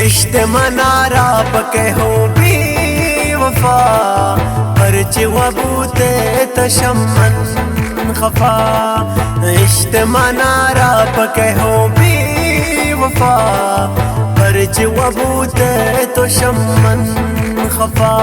इश्ते मनारा पके हो भी वफा परचे वबूते तशम्मन खफा इश्ते मनारा पके हो भी वफा परचे वबूते तशम्मन खफा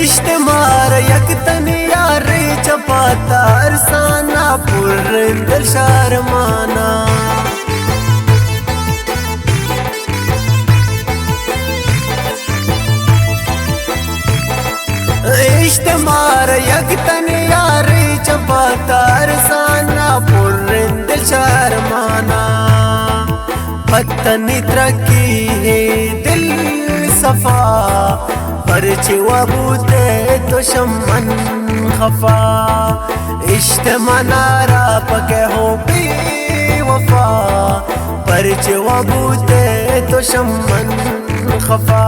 इश्ते मार यकतन यार चपाता अरसाना पुरंदर शर्माना इश्ते मार यकतन यार चपाता अरसाना पुरंदर शर्माना पत्तन तरक्की है दिल सफा परचे वबूते तशम्मन खफा इश्ते मनारा पके हो भी वफा परचे वबूते तशम्मन खफा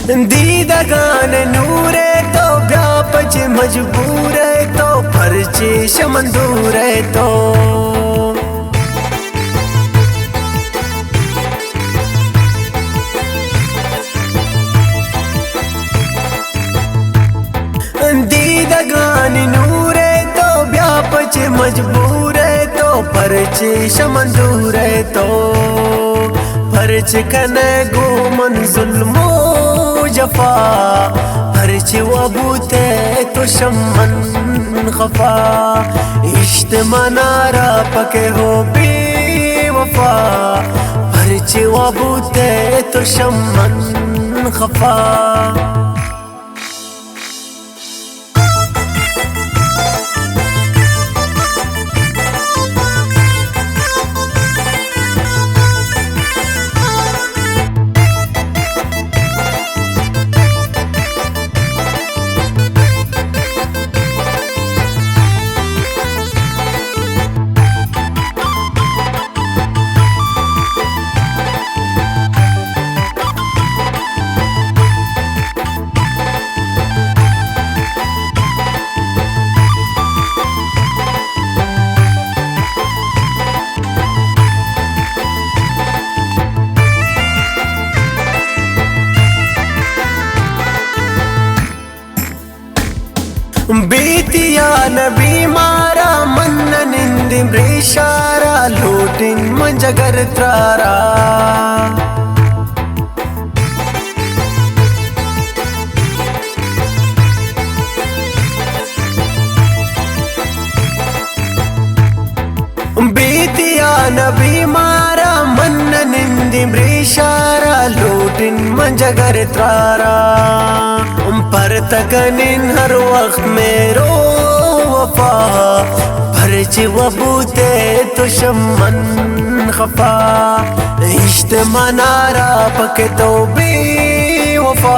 दीदगान नूरे तो व्यापच मजबूर है तो परचे शमंदूर है तो दीदगान नूरे तो व्यापच मजबूर है तो परचे शमंदूर है तो परच कने गो मन जुल्मो जफा परचे वबूते तशम्मन खफा इश्ते मनारा पके हो भी वफा परचे वबूते तशम्मन खफा बीतिया नबी मारा मन निंदि ब्रेशारा लोटिन मंजगर त्रारा बीतिया नबी मारा मन निंदि ब्रेशारा लोटिन मंजगर त्रारा पर तकनिन हर वक्त मेरो वफा परचे वबूते तशम्मन खफा इश्ते मनारा पके तो भी वफा